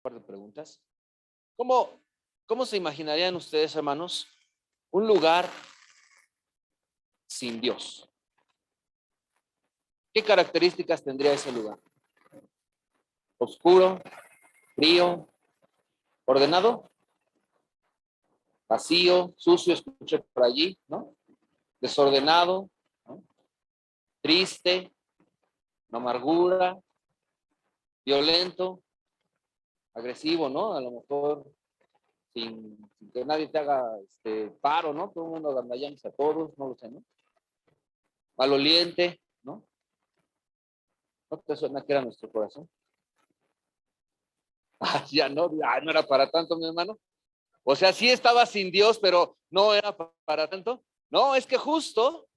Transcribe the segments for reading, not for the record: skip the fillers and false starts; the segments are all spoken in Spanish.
par de preguntas. ¿Cómo se imaginarían ustedes, hermanos, un lugar sin Dios? ¿Qué características tendría ese lugar? ¿Oscuro, frío, ordenado, vacío, sucio, escuché por allí, ¿no? Desordenado, ¿no? Triste, amargura, violento, agresivo, ¿no? A lo mejor sin que nadie te haga paro, ¿no? Todo el mundo agandallándose a todos, no lo sé, ¿no? Maloliente, ¿no? ¿No te suena que era nuestro corazón? Ya no era para tanto, mi hermano. O sea, sí estaba sin Dios, pero no era para tanto. No, es que justo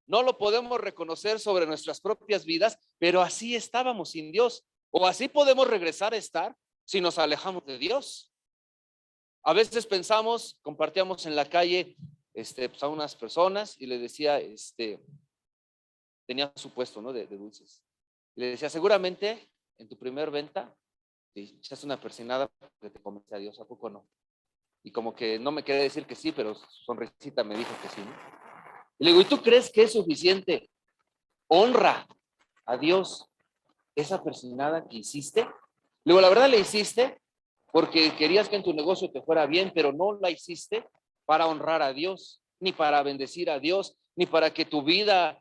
no lo podemos reconocer sobre nuestras propias vidas, pero así estábamos sin Dios. O así podemos regresar a estar si nos alejamos de Dios. A veces pensamos, compartíamos en la calle pues a unas personas y le decía, tenía su puesto, ¿no? De dulces. Y le decía, seguramente en tu primer venta te echaste una persinada porque te convence a Dios, ¿a poco no? Y como que no me quería decir que sí, pero su sonrisita me dijo que sí, ¿no? Y le digo, ¿y tú crees que es suficiente honra a Dios esa persinada que hiciste? Le digo, la verdad le hiciste porque querías que en tu negocio te fuera bien, pero no la hiciste para honrar a Dios, ni para bendecir a Dios, ni para que tu vida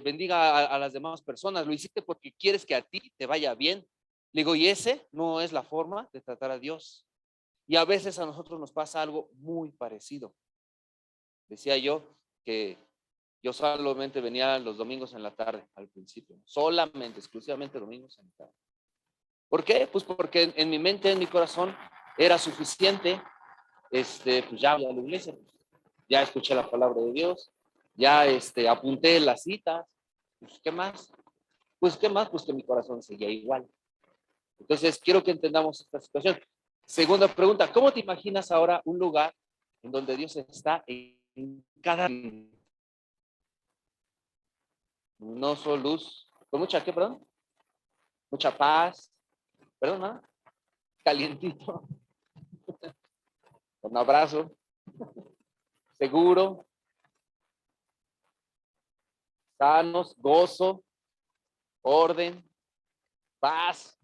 bendiga a las demás personas. Lo hiciste porque quieres que a ti te vaya bien. Le digo, y ese no es la forma de tratar a Dios. Y a veces a nosotros nos pasa algo muy parecido. Decía yo que yo solamente venía los domingos en la tarde al principio, solamente, exclusivamente domingos en la tarde. ¿Por qué? Pues porque en mi mente, en mi corazón, era suficiente, pues ya voy a la iglesia, ya escuché la palabra de Dios, ya apunté las citas, pues ¿qué más? Pues ¿qué más? Pues que mi corazón seguía igual. Entonces, quiero que entendamos esta situación. Segunda pregunta, ¿cómo te imaginas ahora un lugar en donde Dios está en cada... No solo luz, con mucha, ¿qué, perdón? Mucha paz, perdón, ¿no? Calientito, con un abrazo, seguro, sanos, gozo, orden, paz,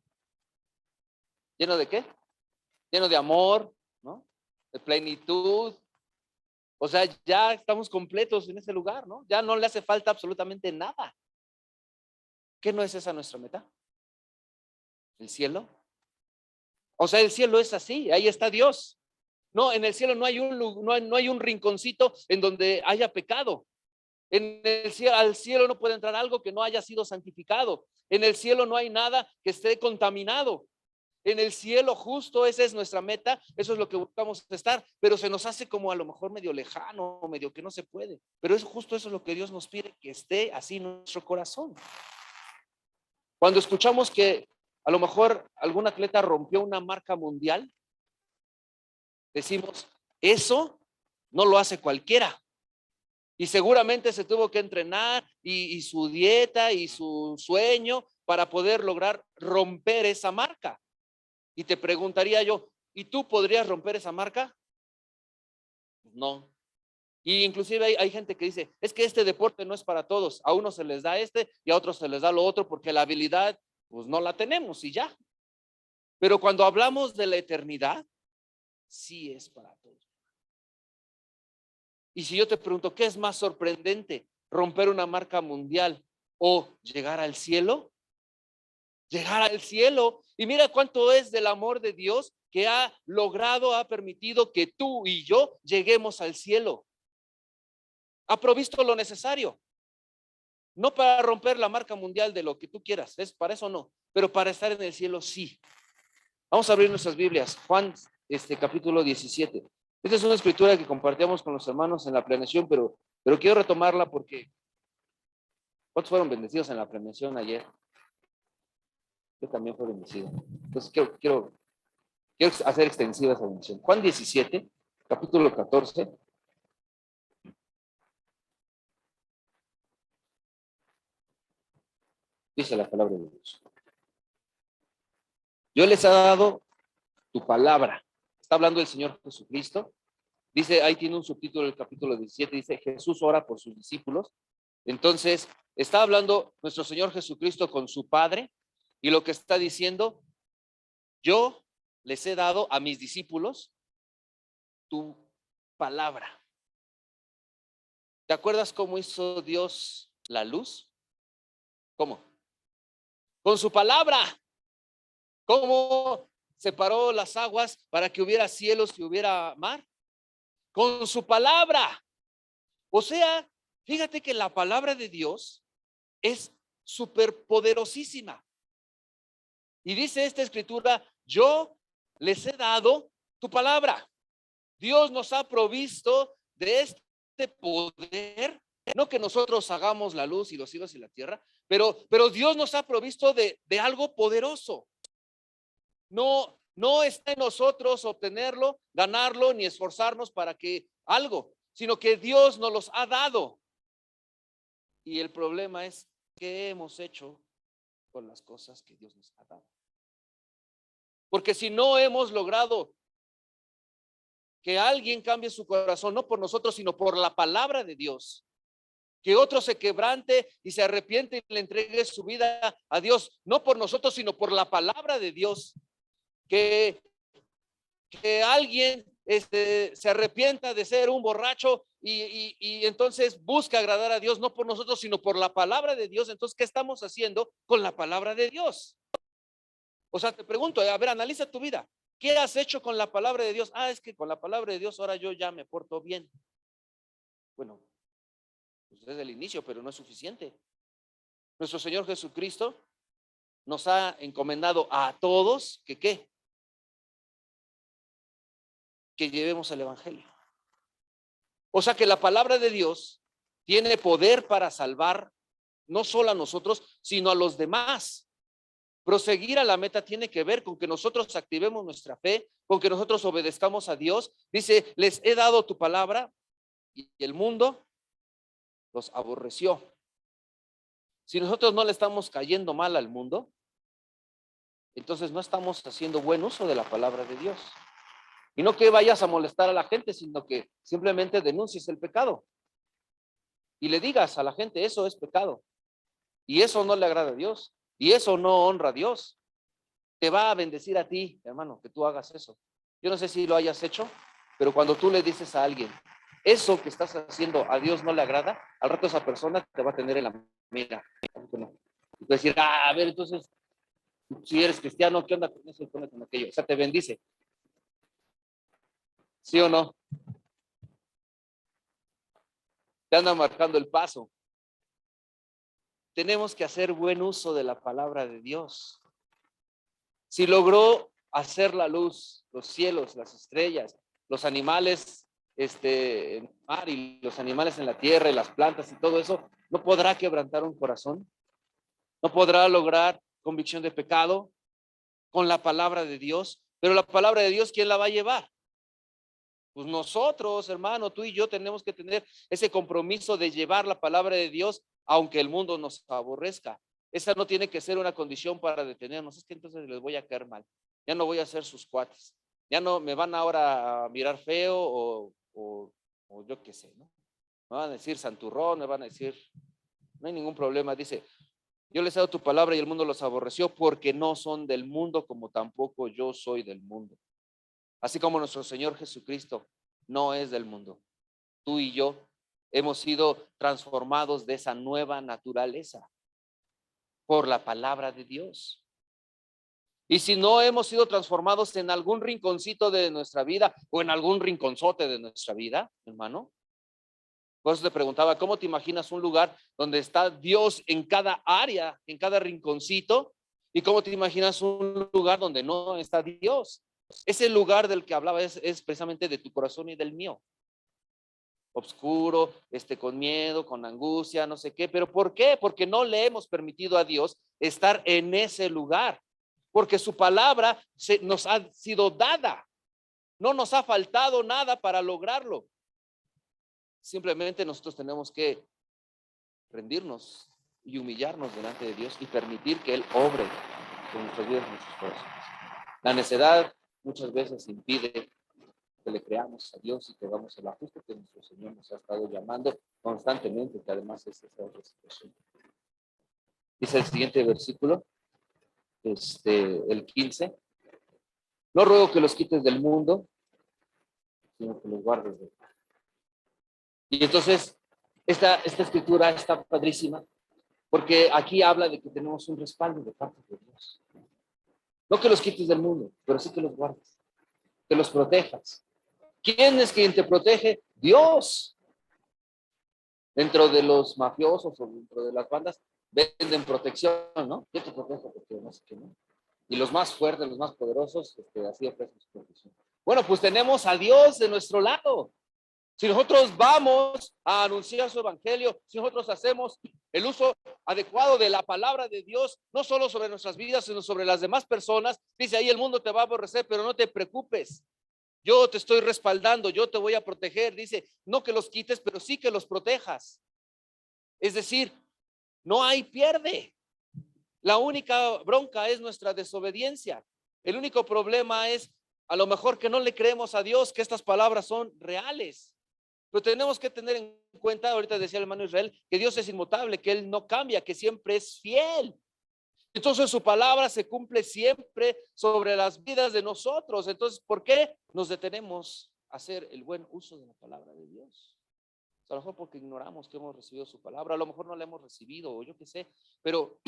¿lleno de qué? Lleno de amor, ¿no? De plenitud. O sea, ya estamos completos en ese lugar, ¿no? Ya no le hace falta absolutamente nada. ¿Qué no es esa nuestra meta? ¿El cielo? O sea, el cielo es así, ahí está Dios. No, en el cielo no hay un rinconcito en donde haya pecado. En el cielo, al cielo no puede entrar algo que no haya sido santificado. En el cielo no hay nada que esté contaminado. En el cielo justo, esa es nuestra meta, eso es lo que buscamos estar, pero se nos hace como a lo mejor medio lejano, medio que no se puede. Pero es justo eso es lo que Dios nos pide, que esté así en nuestro corazón. Cuando escuchamos que a lo mejor algún atleta rompió una marca mundial, decimos, eso no lo hace cualquiera. Y seguramente se tuvo que entrenar y su dieta y su sueño para poder lograr romper esa marca. Y te preguntaría yo, ¿y tú podrías romper esa marca? No. Y inclusive hay gente que dice, es que este deporte no es para todos. A unos se les da y a otros se les da lo otro porque la habilidad pues no la tenemos y ya. Pero cuando hablamos de la eternidad, sí es para todos. Y si yo te pregunto, ¿qué es más sorprendente? ¿Romper una marca mundial o llegar al cielo? Llegar al cielo. Y mira cuánto es del amor de Dios que ha logrado, ha permitido que tú y yo lleguemos al cielo. Ha provisto lo necesario. No para romper la marca mundial de lo que tú quieras, para eso no, pero para estar en el cielo sí. Vamos a abrir nuestras Biblias, Juan capítulo 17. Esta es una escritura que compartíamos con los hermanos en la planeación, pero quiero retomarla porque ¿cuántos fueron bendecidos en la planeación ayer? Yo también fui bendecido. Entonces quiero hacer extensiva esa bendición. Juan 17, capítulo 14. Dice la palabra de Dios. Yo les he dado tu palabra. Está hablando el Señor Jesucristo. Dice, ahí tiene un subtítulo del capítulo 17, dice, Jesús ora por sus discípulos. Entonces, está hablando nuestro Señor Jesucristo con su Padre, y lo que está diciendo, yo les he dado a mis discípulos tu palabra. ¿Te acuerdas cómo hizo Dios la luz? ¿Cómo? Con su palabra. ¿Cómo separó las aguas para que hubiera cielos y hubiera mar? Con su palabra. O sea, fíjate que la palabra de Dios es súper poderosísima. Y dice esta escritura, yo les he dado tu palabra. Dios nos ha provisto de este poder, no que nosotros hagamos la luz y los cielos y la tierra, pero Dios nos ha provisto de algo poderoso. No está en nosotros obtenerlo, ganarlo, ni esforzarnos para que algo, sino que Dios nos los ha dado. Y el problema es, ¿qué hemos hecho con las cosas que Dios nos ha dado? Porque si no hemos logrado que alguien cambie su corazón, no por nosotros, sino por la palabra de Dios, que otro se quebrante y se arrepiente y le entregue su vida a Dios, no por nosotros, sino por la palabra de Dios, que alguien se arrepienta de ser un borracho y entonces busca agradar a Dios, no por nosotros, sino por la palabra de Dios. Entonces, ¿qué estamos haciendo con la palabra de Dios? O sea, te pregunto, a ver, analiza tu vida. ¿Qué has hecho con la palabra de Dios? Es que con la palabra de Dios ahora yo ya me porto bien. Bueno, pues desde el inicio, pero no es suficiente. Nuestro Señor Jesucristo nos ha encomendado a todos que ¿qué? Que llevemos el evangelio. O sea que la palabra de Dios tiene poder para salvar no solo a nosotros, sino a los demás. Proseguir a la meta tiene que ver con que nosotros activemos nuestra fe, con que nosotros obedezcamos a Dios. Dice, les he dado tu palabra y el mundo los aborreció. Si nosotros no le estamos cayendo mal al mundo, entonces no estamos haciendo buen uso de la palabra de Dios. Y no que vayas a molestar a la gente, sino que simplemente denuncies el pecado y le digas a la gente, eso es pecado. Y eso no le agrada a Dios. Y eso no honra a Dios. Te va a bendecir a ti, hermano, que tú hagas eso. Yo no sé si lo hayas hecho, pero cuando tú le dices a alguien, eso que estás haciendo a Dios no le agrada, al rato esa persona te va a tener en la mira. Y te va a decir, a ver, entonces, si eres cristiano, ¿qué onda con eso y con aquello? O sea, te bendice. ¿Sí o no? Te anda marcando el paso. Tenemos que hacer buen uso de la palabra de Dios. Si logró hacer la luz, los cielos, las estrellas, los animales en el mar y los animales en la tierra y las plantas y todo eso, ¿no podrá quebrantar un corazón? ¿No podrá lograr convicción de pecado con la palabra de Dios? Pero la palabra de Dios, ¿quién la va a llevar? Pues nosotros, hermano, tú y yo tenemos que tener ese compromiso de llevar la palabra de Dios, aunque el mundo nos aborrezca. Esa no tiene que ser una condición para detenernos. Es que entonces les voy a caer mal. Ya no voy a ser sus cuates. Ya no me van ahora a mirar feo o yo qué sé, ¿no? Me van a decir santurrón, me van a decir, no hay ningún problema. Dice, yo les he dado tu palabra y el mundo los aborreció porque no son del mundo como tampoco yo soy del mundo. Así como nuestro Señor Jesucristo no es del mundo. Tú y yo hemos sido transformados de esa nueva naturaleza por la palabra de Dios. Y si no hemos sido transformados en algún rinconcito de nuestra vida o en algún rinconzote de nuestra vida, hermano, pues te preguntaba, ¿cómo te imaginas un lugar donde está Dios en cada área, en cada rinconcito? ¿Y cómo te imaginas un lugar donde no está Dios? Ese lugar del que hablaba es precisamente de tu corazón y del mío. Obscuro, con miedo, con angustia, no sé qué. ¿Pero por qué? Porque no le hemos permitido a Dios estar en ese lugar. Porque su palabra nos ha sido dada. No nos ha faltado nada para lograrlo. Simplemente nosotros tenemos que rendirnos y humillarnos delante de Dios y permitir que Él obre con nuestras vidas y nuestros corazones. La necedad muchas veces impide que le creamos a Dios y que hagamos el ajuste que nuestro Señor nos ha estado llamando constantemente, que además es esa otra situación. Dice el siguiente versículo, el 15. No ruego que los quites del mundo, sino que los guardes del mal. Y entonces, esta escritura está padrísima, porque aquí habla de que tenemos un respaldo de parte de Dios. No que los quites del mundo, pero sí que los guardes, que los protejas. ¿Quién es quien te protege? Dios. Dentro de los mafiosos o dentro de las bandas venden protección, ¿no? Yo te protejo porque no sé qué, ¿no? Y los más fuertes, los más poderosos, así ofrecen su protección. Bueno, pues tenemos a Dios de nuestro lado. Si nosotros vamos a anunciar su evangelio, si nosotros hacemos el uso adecuado de la palabra de Dios, no solo sobre nuestras vidas, sino sobre las demás personas, dice ahí el mundo te va a aborrecer, pero no te preocupes. Yo te estoy respaldando, yo te voy a proteger. Dice, no que los quites, pero sí que los protejas. Es decir, no hay pierde. La única bronca es nuestra desobediencia. El único problema es a lo mejor que no le creemos a Dios que estas palabras son reales. Pero tenemos que tener en cuenta, ahorita decía el hermano Israel, que Dios es inmutable, que Él no cambia, que siempre es fiel. Entonces su palabra se cumple siempre sobre las vidas de nosotros. Entonces, ¿por qué nos detenemos a hacer el buen uso de la palabra de Dios? A lo mejor porque ignoramos que hemos recibido su palabra, a lo mejor no la hemos recibido o yo qué sé, pero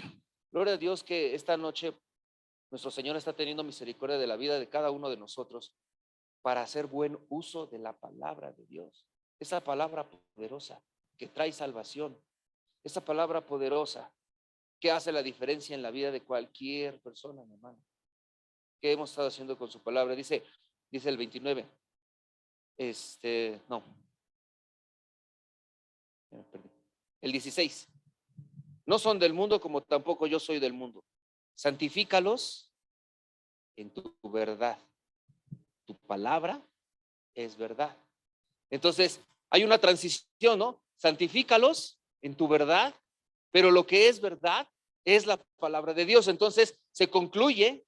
gloria a Dios que esta noche nuestro Señor está teniendo misericordia de la vida de cada uno de nosotros para hacer buen uso de la palabra de Dios. Esa palabra poderosa que trae salvación, esa palabra poderosa que hace la diferencia en la vida de cualquier persona, mi hermano. ¿Qué hemos estado haciendo con su palabra? Dice el 29. No. El 16. No son del mundo como tampoco yo soy del mundo. Santifícalos en tu verdad. Tu palabra es verdad. Entonces, hay una transición, ¿no? Santifícalos en tu verdad, pero lo que es verdad es la palabra de Dios. Entonces, se concluye,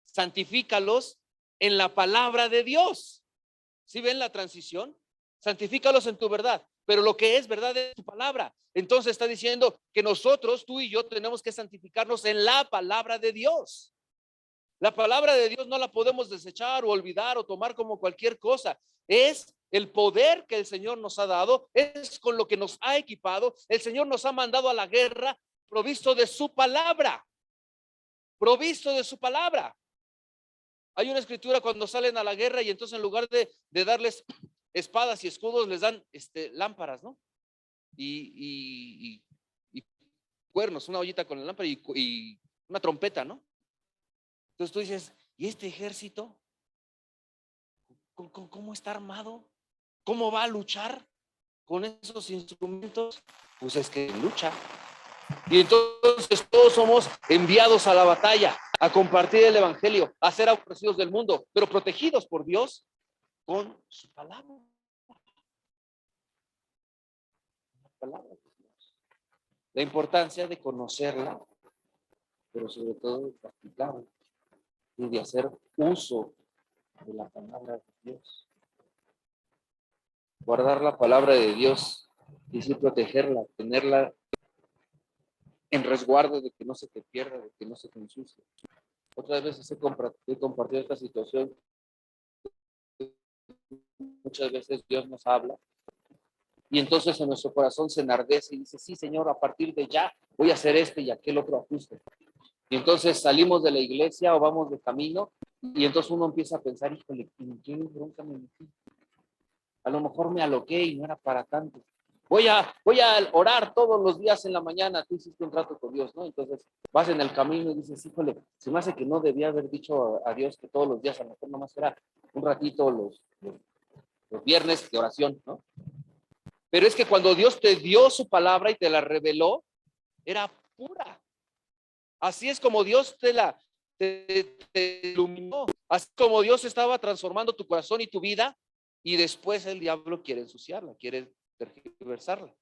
santifícalos en la palabra de Dios. ¿Sí ven la transición? Santifícalos en tu verdad, pero lo que es verdad es tu palabra. Entonces está diciendo que nosotros, tú y yo, tenemos que santificarnos en la palabra de Dios. La palabra de Dios no la podemos desechar o olvidar o tomar como cualquier cosa. Es el poder que el Señor nos ha dado, es con lo que nos ha equipado. El Señor nos ha mandado a la guerra provisto de su palabra. Provisto de su palabra. Hay una escritura cuando salen a la guerra y entonces en lugar de darles espadas y escudos, les dan lámparas, ¿no? Y cuernos, una ollita con la lámpara y una trompeta, ¿no? Entonces tú dices, ¿y este ejército? ¿Cómo está armado? ¿Cómo va a luchar con esos instrumentos? Pues es que lucha. Y entonces todos somos enviados a la batalla, a compartir el evangelio, a ser aborrecidos del mundo, pero protegidos por Dios con su palabra. La palabra de Dios. La importancia de conocerla, pero sobre todo de practicarla y de hacer uso de la palabra de Dios. Guardar la palabra de Dios y sí protegerla, tenerla en resguardo de que no se te pierda, de que no se te ensucie. Otras veces he compartido esta situación. Muchas veces Dios nos habla y entonces en nuestro corazón se enardece y dice, sí, Señor, a partir de ya voy a hacer este y aquel otro ajuste. Y entonces salimos de la iglesia o vamos de camino y entonces uno empieza a pensar, híjole, ¿en qué bronca me metí? A lo mejor me aloqué y no era para tanto. Voy a orar todos los días en la mañana. Tú hiciste un trato con Dios, ¿no? Entonces vas en el camino y dices, híjole, se me hace que no debía haber dicho a Dios que todos los días, a lo mejor nomás era un ratito los viernes de oración, ¿no? Pero es que cuando Dios te dio su palabra y te la reveló, era pura. Así es como Dios te iluminó. Así como Dios estaba transformando tu corazón y tu vida, y después el diablo quiere ensuciarla, quiere tergiversarla,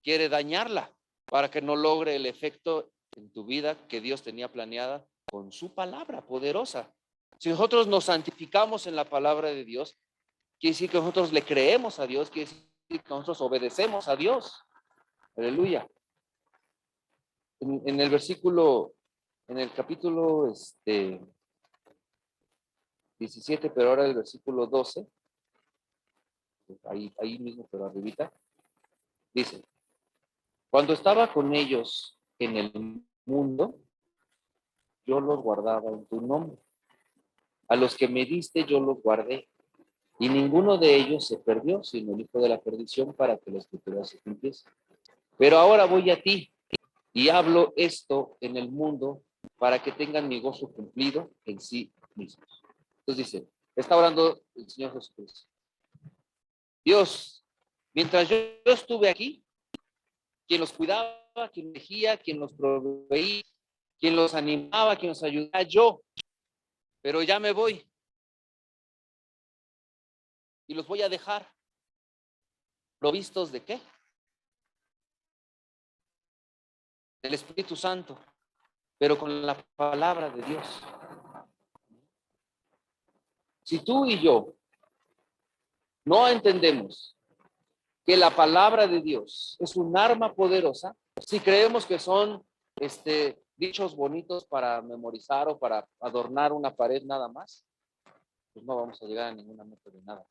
quiere dañarla para que no logre el efecto en tu vida que Dios tenía planeada con su palabra poderosa. Si nosotros nos santificamos en la palabra de Dios, quiere decir que nosotros le creemos a Dios, quiere decir que nosotros obedecemos a Dios. Aleluya. En el versículo, en el capítulo 17, pero ahora el versículo 12, ahí mismo, pero arribita, dice: cuando estaba con ellos en el mundo, yo los guardaba en tu nombre. A los que me diste yo los guardé, y ninguno de ellos se perdió, sino el hijo de la perdición, para que la escritura se cumpliese. Pero ahora voy a ti, y hablo esto en el mundo, para que tengan mi gozo cumplido en sí mismos. Entonces dice, está orando el Señor Jesucristo. Dios, mientras yo estuve aquí, quien los cuidaba, quien los regía, quien los proveía, quien los animaba, quien los ayudaba, yo. Pero ya me voy. Y los voy a dejar. ¿Provistos de qué? Del Espíritu Santo, pero con la palabra de Dios. Si tú y yo no entendemos que la palabra de Dios es un arma poderosa, si creemos que son dichos bonitos para memorizar o para adornar una pared nada más, pues no vamos a llegar a ninguna meta de nada.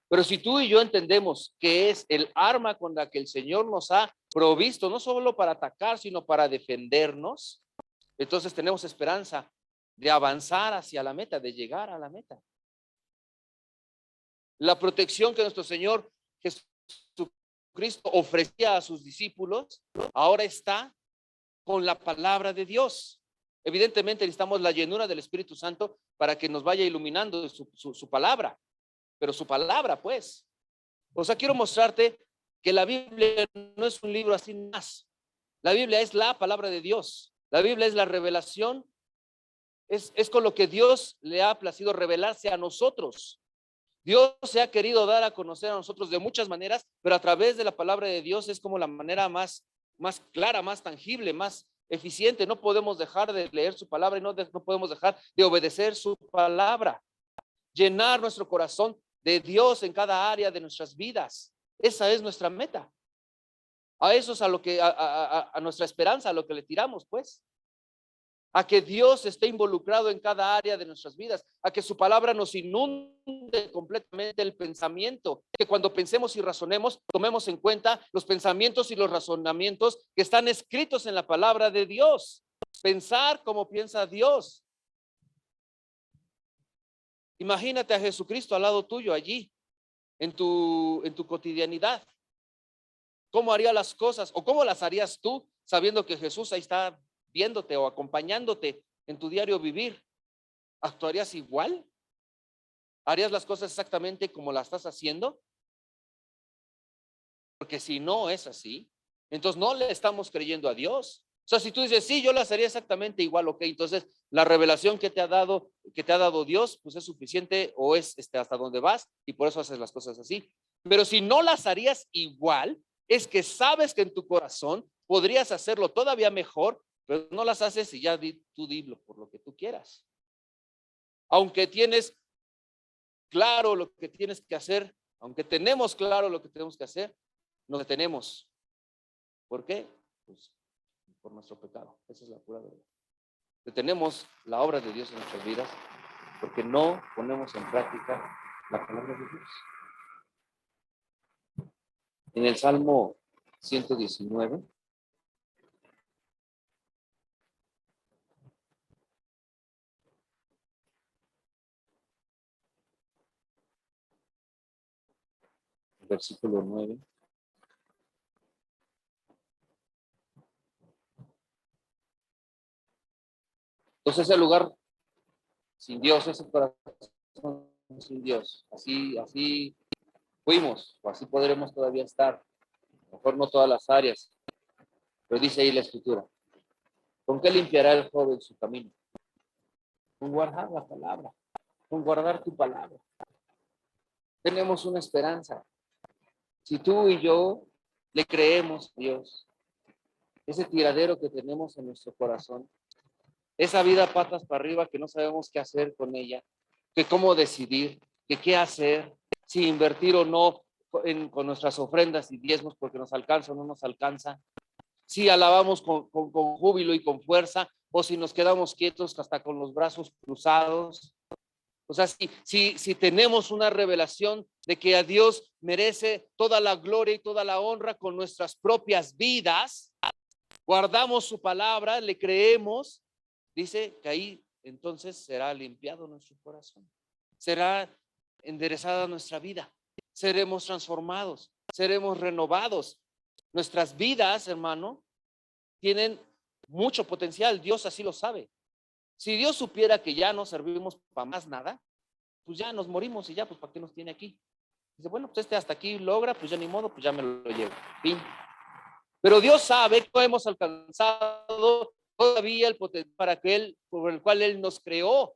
Pero si tú y yo entendemos que es el arma con la que el Señor nos ha provisto, no solo para atacar, sino para defendernos, entonces tenemos esperanza de avanzar hacia la meta, de llegar a la meta. La protección que nuestro Señor Jesucristo ofrecía a sus discípulos, ahora está con la palabra de Dios. Evidentemente necesitamos la llenura del Espíritu Santo para que nos vaya iluminando su palabra, pero su palabra, pues. O sea, quiero mostrarte que la Biblia no es un libro así más. La Biblia es la palabra de Dios. La Biblia es la revelación, es con lo que Dios le ha placido revelarse a nosotros. Dios se ha querido dar a conocer a nosotros de muchas maneras, pero a través de la palabra de Dios es como la manera más clara, más tangible, más eficiente. No podemos dejar de leer su palabra y no podemos dejar de obedecer su palabra. Llenar nuestro corazón de Dios en cada área de nuestras vidas. Esa es nuestra meta. A eso es a lo que, a nuestra esperanza, a lo que le tiramos, pues. A que Dios esté involucrado en cada área de nuestras vidas, a que su palabra nos inunde completamente el pensamiento, que cuando pensemos y razonemos, tomemos en cuenta los pensamientos y los razonamientos que están escritos en la palabra de Dios. Pensar como piensa Dios. Imagínate a Jesucristo al lado tuyo allí, en tu cotidianidad. ¿Cómo haría las cosas o cómo las harías tú sabiendo que Jesús ahí está viéndote o acompañándote en tu diario vivir? ¿Actuarías igual? ¿Harías las cosas exactamente como las estás haciendo? Porque si no es así, entonces no le estamos creyendo a Dios. O sea, si tú dices, sí, yo las haría exactamente igual, ok, entonces la revelación que te ha dado Dios, pues es suficiente o es hasta donde vas y por eso haces las cosas así. Pero si no las harías igual, es que sabes que en tu corazón podrías hacerlo todavía mejor, pero no las haces y ya tú dilo por lo que tú quieras. Aunque tienes claro lo que tienes que hacer, aunque tenemos claro lo que tenemos que hacer, nos detenemos. ¿Por qué? Pues por nuestro pecado. Esa es la pura verdad. Detenemos la obra de Dios en nuestras vidas porque no ponemos en práctica la palabra de Dios. En el Salmo 119, versículo 9. Entonces ese lugar sin Dios, ese corazón sin Dios, así fuimos, o así podremos todavía estar. A lo mejor no todas las áreas, pero dice ahí la Escritura: ¿con qué limpiará el joven su camino? Con guardar la palabra, con guardar tu palabra. Tenemos una esperanza. Si tú y yo le creemos a Dios, ese tiradero que tenemos en nuestro corazón, esa vida patas para arriba que no sabemos qué hacer con ella, que cómo decidir, que qué hacer, si invertir o no con nuestras ofrendas y diezmos porque nos alcanza o no nos alcanza, si alabamos con júbilo y con fuerza o si nos quedamos quietos hasta con los brazos cruzados. O sea, si tenemos una revelación de que a Dios merece toda la gloria y toda la honra con nuestras propias vidas, guardamos su palabra, le creemos, dice que ahí entonces será limpiado nuestro corazón, será enderezada nuestra vida, seremos transformados, seremos renovados. Nuestras vidas, hermano, tienen mucho potencial, Dios así lo sabe. Si Dios supiera que ya no servimos para más nada, pues ya nos morimos y ya, pues ¿para qué nos tiene aquí? Dice, bueno, pues hasta aquí logra, pues ya ni modo, pues ya me lo llevo. Fin. Pero Dios sabe que hemos alcanzado todavía el potencial por el cual Él nos creó.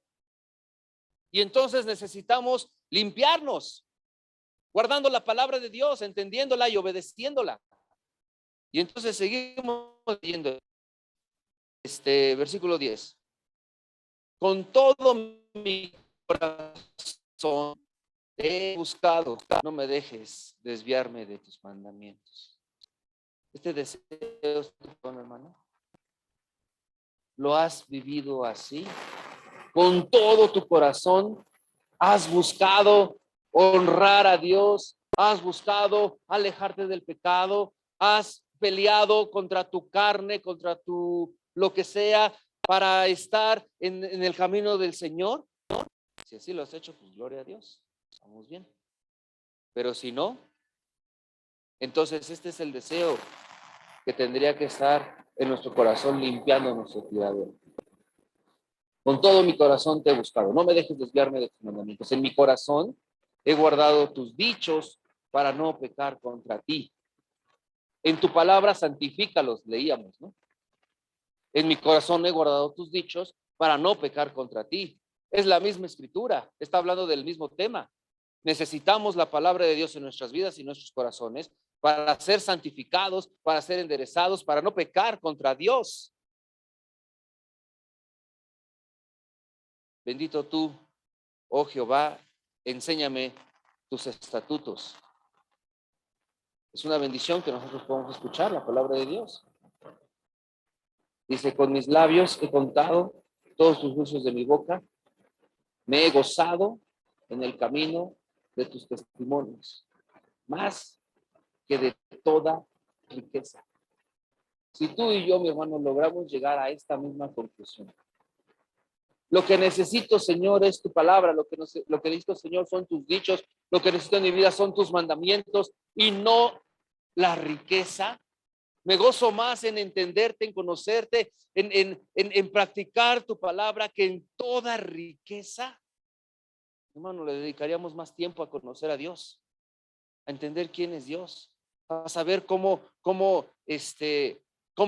Y entonces necesitamos limpiarnos, guardando la palabra de Dios, entendiéndola y obedeciéndola. Y entonces seguimos leyendo versículo 10. Con todo mi corazón te he buscado, no me dejes desviarme de tus mandamientos. Este deseo, hermano, ¿lo has vivido así? Con todo tu corazón has buscado honrar a Dios, has buscado alejarte del pecado, has peleado contra tu carne, contra tu lo que sea, para estar en el camino del Señor. Si así lo has hecho, pues gloria a Dios, estamos bien. Pero si no, entonces este es el deseo que tendría que estar en nuestro corazón, limpiando nuestro tiradero. Con todo mi corazón te he buscado, no me dejes desviarme de tus mandamientos. En mi corazón he guardado tus dichos para no pecar contra ti. En tu palabra santifícalos, leíamos, ¿no? En mi corazón he guardado tus dichos para no pecar contra ti. Es la misma escritura, está hablando del mismo tema. Necesitamos la palabra de Dios en nuestras vidas y nuestros corazones para ser santificados, para ser enderezados, para no pecar contra Dios. Bendito tú, oh Jehová, enséñame tus estatutos. Es una bendición que nosotros podamos escuchar la palabra de Dios. Dice, con mis labios he contado todos tus juicios de mi boca, me he gozado en el camino de tus testimonios, más que de toda riqueza. Si tú y yo, mi hermano, logramos llegar a esta misma conclusión, lo que necesito, Señor, es tu palabra, lo que necesito, Señor, son tus dichos, lo que necesito en mi vida son tus mandamientos y no la riqueza. Me gozo más en entenderte, en conocerte, en practicar tu palabra que en toda riqueza. Hermano, le dedicaríamos más tiempo a conocer a Dios, a entender quién es Dios, a saber cómo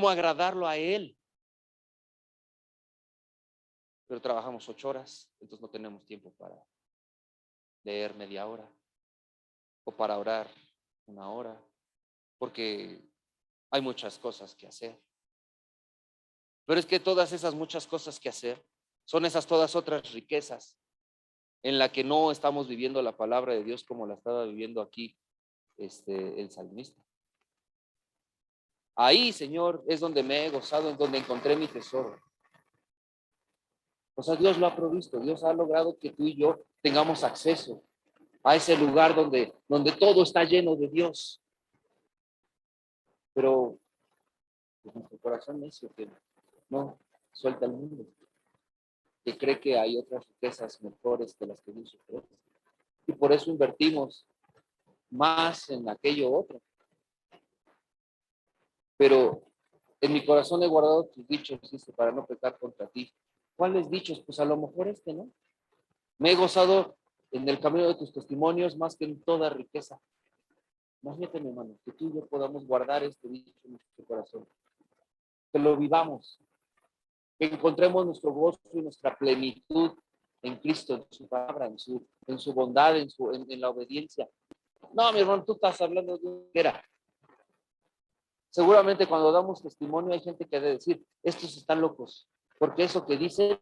agradarlo a Él. Pero trabajamos 8 horas, entonces no tenemos tiempo para leer media hora o para orar 1 hora, porque hay muchas cosas que hacer. Pero es que todas esas muchas cosas que hacer son esas todas otras riquezas en la que no estamos viviendo la palabra de Dios como la estaba viviendo aquí el salmista. Ahí, Señor, es donde me he gozado, en donde encontré mi tesoro. O sea, Dios lo ha provisto, Dios ha logrado que tú y yo tengamos acceso a ese lugar donde todo está lleno de Dios. Pero pues, nuestro corazón necio que no suelta el mundo, que cree que hay otras riquezas mejores que las que Dios ofrece. Y por eso invertimos más en aquello otro. Pero en mi corazón he guardado tus dichos, dice, para no pecar contra ti. ¿Cuáles dichos? Pues a lo mejor ¿no? Me he gozado en el camino de tus testimonios más que en toda riqueza. Imagínate, mi hermano, que tú y yo podamos guardar este dicho en nuestro corazón. Que lo vivamos. Que encontremos nuestro gozo y nuestra plenitud en Cristo, en su palabra, en su bondad, en la obediencia. No, mi hermano, tú estás hablando de una era. Seguramente cuando damos testimonio hay gente que debe decir, estos están locos. porque eso que dicen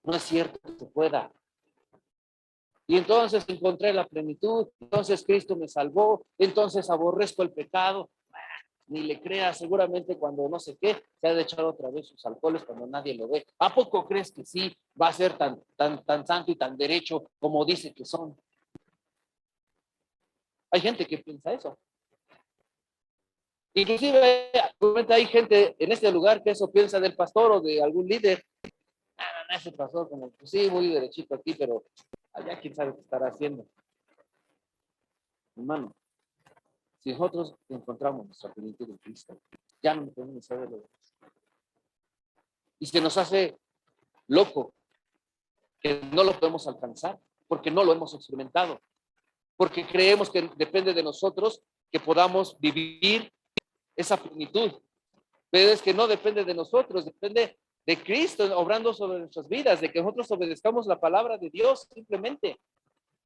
no es cierto que se pueda. Y entonces encontré la plenitud, entonces Cristo me salvó, entonces aborrezco el pecado. Ni le crea, seguramente cuando no sé qué, se ha de echar otra vez sus alcoholes cuando nadie lo ve. ¿A poco crees que sí va a ser tan santo y tan derecho como dice que son? Hay gente que piensa eso. Inclusive hay gente en este lugar que eso piensa del pastor o de algún líder. No, ese pastor como, pues sí, muy derechito aquí, pero allá quién sabe qué estará haciendo. Hermano, si nosotros encontramos nuestra plenitud en Cristo, ya no podemos saber lo demás. Y se nos hace loco que no lo podemos alcanzar porque no lo hemos experimentado, porque creemos que depende de nosotros que podamos vivir esa plenitud, pero es que no depende de nosotros, depende de Cristo obrando sobre nuestras vidas, de que nosotros obedezcamos la palabra de Dios simplemente.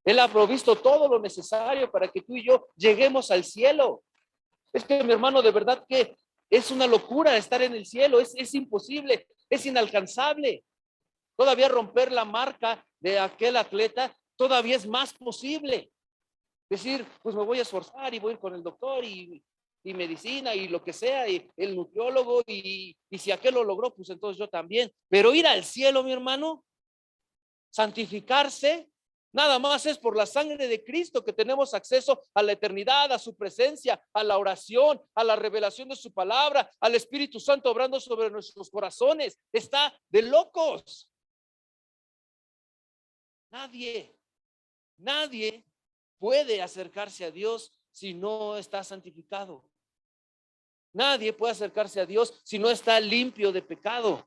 Él ha provisto todo lo necesario para que tú y yo lleguemos al cielo. Es que, mi hermano, de verdad que es una locura estar en el cielo, es imposible, es inalcanzable. Todavía romper la marca de aquel atleta todavía es más posible. Decir, pues me voy a esforzar y voy a ir con el doctor y medicina y lo que sea, y el nutriólogo, y si aquel lo logró, pues entonces yo también. Pero ir al cielo, mi hermano, santificarse, nada más es por la sangre de Cristo que tenemos acceso a la eternidad, a su presencia, a la oración, a la revelación de su palabra, al Espíritu Santo obrando sobre nuestros corazones. Está de locos. Nadie puede acercarse a Dios si no está santificado. Nadie puede acercarse a Dios si no está limpio de pecado.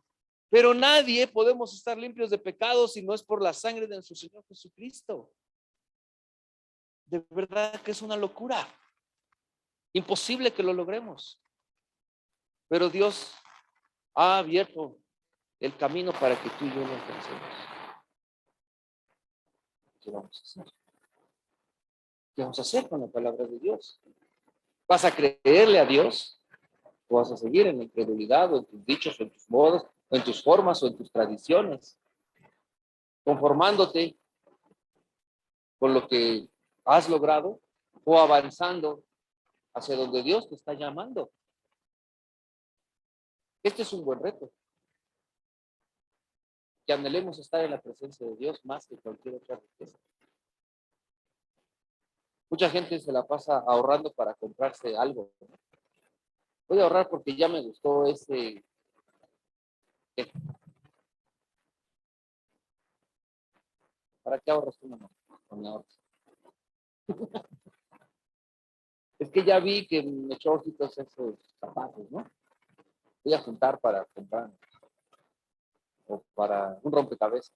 Pero nadie podemos estar limpios de pecado si no es por la sangre de nuestro Señor Jesucristo. De verdad que es una locura. Imposible que lo logremos. Pero Dios ha abierto el camino para que tú y yo lo alcancemos. ¿Qué vamos a hacer? ¿Qué vamos a hacer con la palabra de Dios? ¿Vas a creerle a Dios? ¿O vas a seguir en la incredulidad o en tus dichos o en tus modos o en tus formas o en tus tradiciones? Conformándote con lo que has logrado o avanzando hacia donde Dios te está llamando. Este es un buen reto. Que anhelemos estar en la presencia de Dios más que cualquier otra riqueza. Mucha gente se la pasa ahorrando para comprarse algo, ¿no? Voy a ahorrar porque ya me gustó ese. ¿Para qué ahorras tú, mamá? Con ahorros. Es que ya vi que me echó ojitos esos zapatos, ¿no? Voy a juntar para comprar o para un rompecabezas.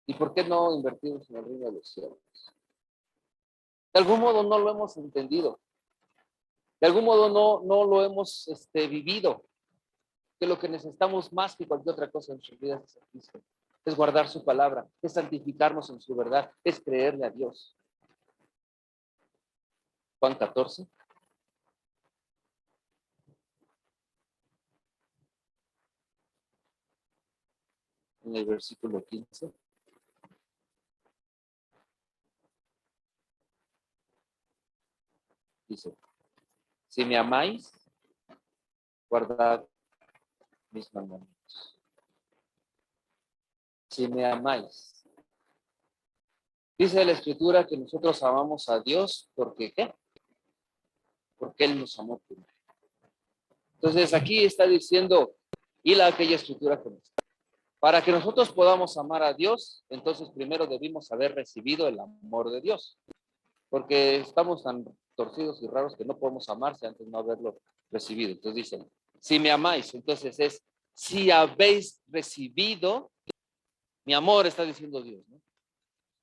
¿Y por qué no invertimos en el reino de los cielos? De algún modo no lo hemos entendido. De algún modo no lo hemos vivido. Que lo que necesitamos más que cualquier otra cosa en sus vidas es Cristo. Es guardar su palabra, es santificarnos en su verdad, es creerle a Dios. Juan 14. En el versículo 15. Dice, si me amáis, guardad mis mandamientos. Si me amáis. Dice la Escritura que nosotros amamos a Dios porque ¿qué? Porque Él nos amó primero. Entonces aquí está diciendo, y aquella Escritura que nos. Para que nosotros podamos amar a Dios, entonces primero debimos haber recibido el amor de Dios. Porque estamos tan torcidos y raros que no podemos amarse antes de no haberlo recibido. Entonces dicen, si me amáis, entonces es, si habéis recibido mi amor, está diciendo Dios, ¿no?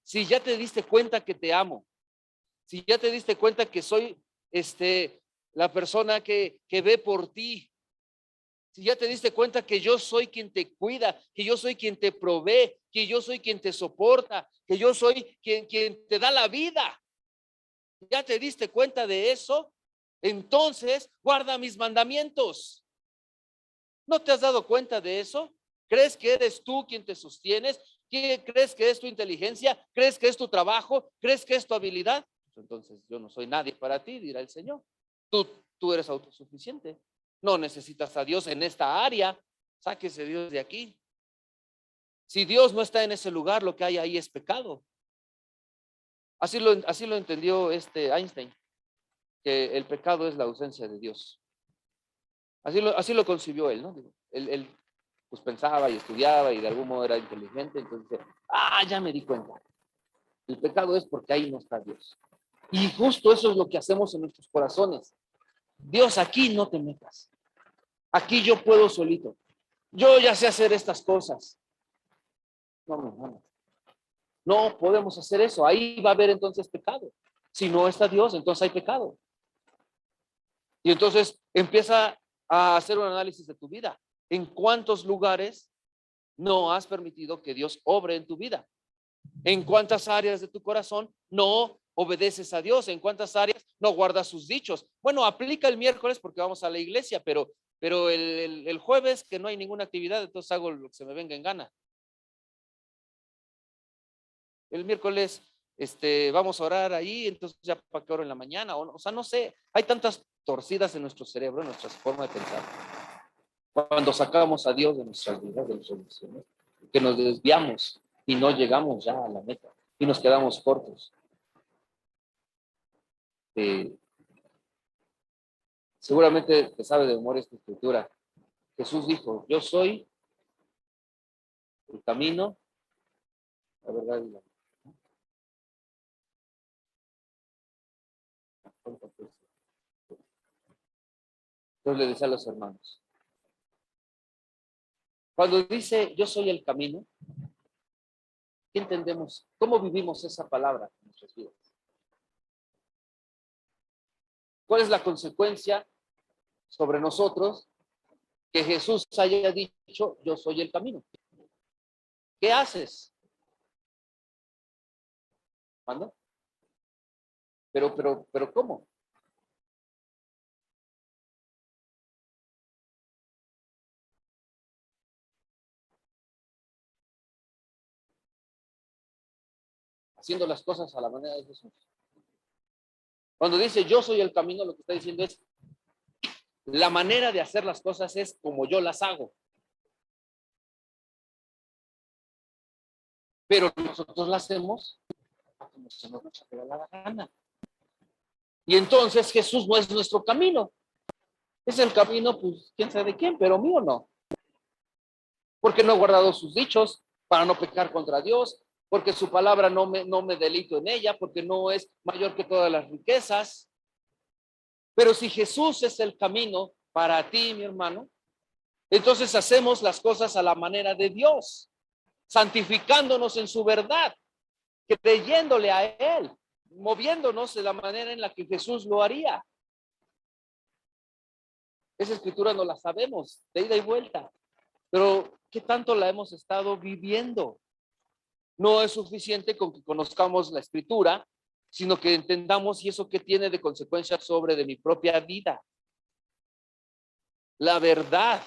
Si ya te diste cuenta que te amo, si ya te diste cuenta que soy la persona que ve por ti, si ya te diste cuenta que yo soy quien te cuida, que yo soy quien te provee, que yo soy quien te soporta, que yo soy quien te da la vida, ya te diste cuenta de eso, entonces guarda mis mandamientos. ¿No te has dado cuenta de eso? ¿Crees que eres tú quien te sostienes? ¿Crees que es tu inteligencia? ¿Crees que es tu trabajo? ¿Crees que es tu habilidad? Entonces yo no soy nadie para ti, dirá el Señor. Tú eres autosuficiente. No necesitas a Dios en esta área. Sáquese Dios de aquí. Si Dios no está en ese lugar, lo que hay ahí es pecado. Así lo entendió Einstein, que el pecado es la ausencia de Dios. Así lo concibió él, ¿no? Él pues pensaba y estudiaba y de algún modo era inteligente, entonces, ya me di cuenta. El pecado es porque ahí no está Dios. Y justo eso es lo que hacemos en nuestros corazones. Dios, aquí no te metas. Aquí yo puedo solito. Yo ya sé hacer estas cosas. No. No podemos hacer eso. Ahí va a haber entonces pecado. Si no está Dios, entonces hay pecado. Y entonces empieza a hacer un análisis de tu vida. ¿En cuántos lugares no has permitido que Dios obre en tu vida? ¿En cuántas áreas de tu corazón no obedeces a Dios? ¿En cuántas áreas no guardas sus dichos? Bueno, aplica el miércoles porque vamos a la iglesia, pero el jueves que no hay ninguna actividad, entonces hago lo que se me venga en gana. El miércoles vamos a orar ahí, entonces ya para qué oro en la mañana, o sea, no sé, hay tantas torcidas en nuestro cerebro, en nuestra forma de pensar. Cuando sacamos a Dios de nuestras vidas, de nuestras emociones, que nos desviamos y no llegamos ya a la meta y nos quedamos cortos. Seguramente te sabe de memoria esta escritura. Jesús dijo, yo soy el camino, la verdad y la vida. Entonces le decía a los hermanos, cuando dice yo soy el camino, ¿qué entendemos? ¿Cómo vivimos esa palabra en nuestras vidas? ¿Cuál es la consecuencia sobre nosotros que Jesús haya dicho yo soy el camino? ¿Qué haces? ¿Manda? Pero ¿cómo? Haciendo las cosas a la manera de Jesús. Cuando dice yo soy el camino, lo que está diciendo es la manera de hacer las cosas es como yo las hago. Pero nosotros las hacemos como se nos da la gana. Y entonces Jesús no es nuestro camino. Es el camino, pues, quién sabe de quién, pero mío no. Porque no he guardado sus dichos para no pecar contra Dios, porque su palabra no me delito en ella, porque no es mayor que todas las riquezas. Pero si Jesús es el camino para ti, mi hermano, entonces hacemos las cosas a la manera de Dios, santificándonos en su verdad, creyéndole a Él, moviéndonos de la manera en la que Jesús lo haría. Esa escritura no la sabemos de ida y vuelta, pero ¿qué tanto la hemos estado viviendo? No es suficiente con que conozcamos la escritura, sino que entendamos y eso qué tiene de consecuencias sobre de mi propia vida. La verdad.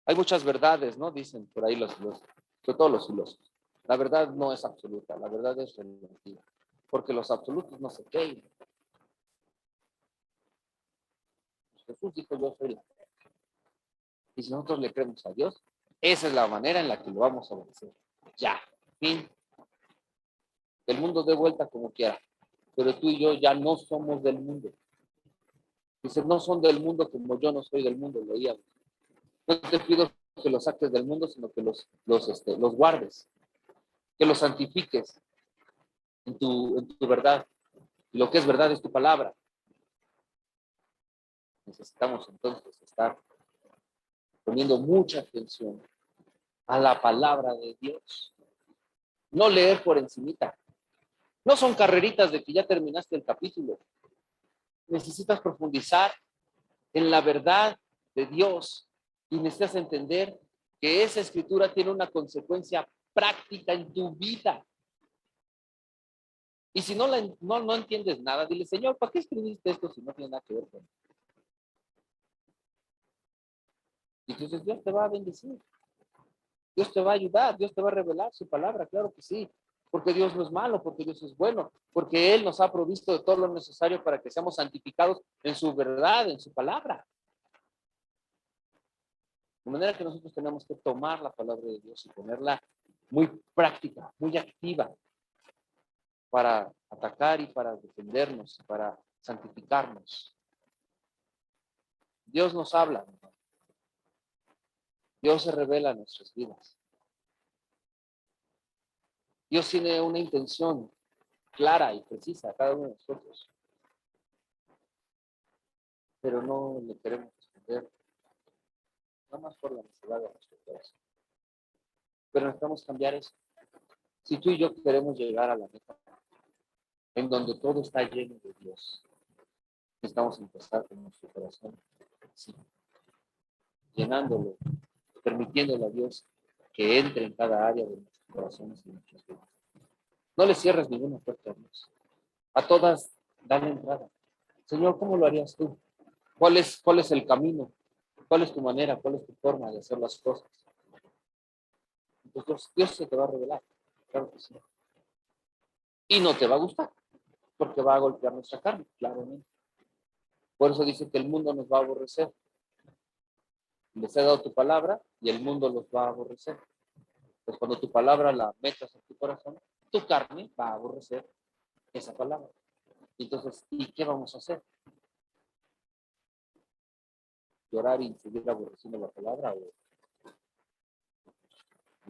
Hay muchas verdades, ¿no? Dicen por ahí sobre todo los filósofos. La verdad no es absoluta, la verdad es relativa, porque los absolutos no se creen. Jesús dijo, yo soy la verdad. Y si nosotros le creemos a Dios, esa es la manera en la que lo vamos a obedecer. Ya, fin. El mundo dé vuelta como quiera, pero tú y yo ya no somos del mundo. Dice, no son del mundo como yo no soy del mundo, leíamos. No te pido que los saques del mundo, sino que los guardes, que los santifiques en tu verdad. Y lo que es verdad es tu palabra. Necesitamos entonces estar poniendo mucha atención a la palabra de Dios. No leer por encimita. No son carreritas de que ya terminaste el capítulo. Necesitas profundizar en la verdad de Dios y necesitas entender que esa escritura tiene una consecuencia práctica en tu vida. Y si no entiendes nada, dile, Señor, ¿para qué escribiste esto si no tiene nada que ver con? Y entonces Dios te va a bendecir. Dios te va a ayudar, Dios te va a revelar su palabra, claro que sí. Porque Dios no es malo, porque Dios es bueno, porque Él nos ha provisto de todo lo necesario para que seamos santificados en su verdad, en su palabra. De manera que nosotros tenemos que tomar la palabra de Dios y ponerla muy práctica, muy activa para atacar y para defendernos, para santificarnos. Dios nos habla, ¿no? Dios se revela en nuestras vidas. Dios tiene una intención clara y precisa a cada uno de nosotros, pero no le queremos responder, nada más por la necesidad de nuestro corazón. Pero necesitamos cambiar eso. Si tú y yo queremos llegar a la meta, en donde todo está lleno de Dios, necesitamos empezar con nuestro corazón, sí, llenándolo, permitiéndole a Dios que entre en cada área de nuestros corazones y nuestras vidas. No le cierres ninguna puerta a Dios. A todas, dale entrada. Señor, ¿cómo lo harías tú? ¿Cuál es el camino? ¿Cuál es tu manera? ¿Cuál es tu forma de hacer las cosas? Entonces Dios se te va a revelar, claro que sí. Y no te va a gustar, porque va a golpear nuestra carne, claramente. Por eso dice que el mundo nos va a aborrecer. Les he dado tu palabra y el mundo los va a aborrecer. Pues cuando tu palabra la metas en tu corazón, tu carne va a aborrecer esa palabra. Entonces, ¿y qué vamos a hacer? ¿Llorar y seguir aborreciendo la palabra o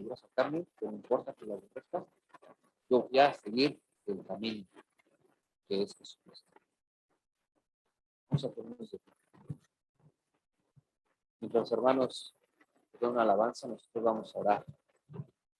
ir a sacarme? No importa que la aborrezca. Yo voy a seguir el camino que es Jesucristo. Vamos a ponernos de pie. Mientras los hermanos den una alabanza, nosotros vamos a orar.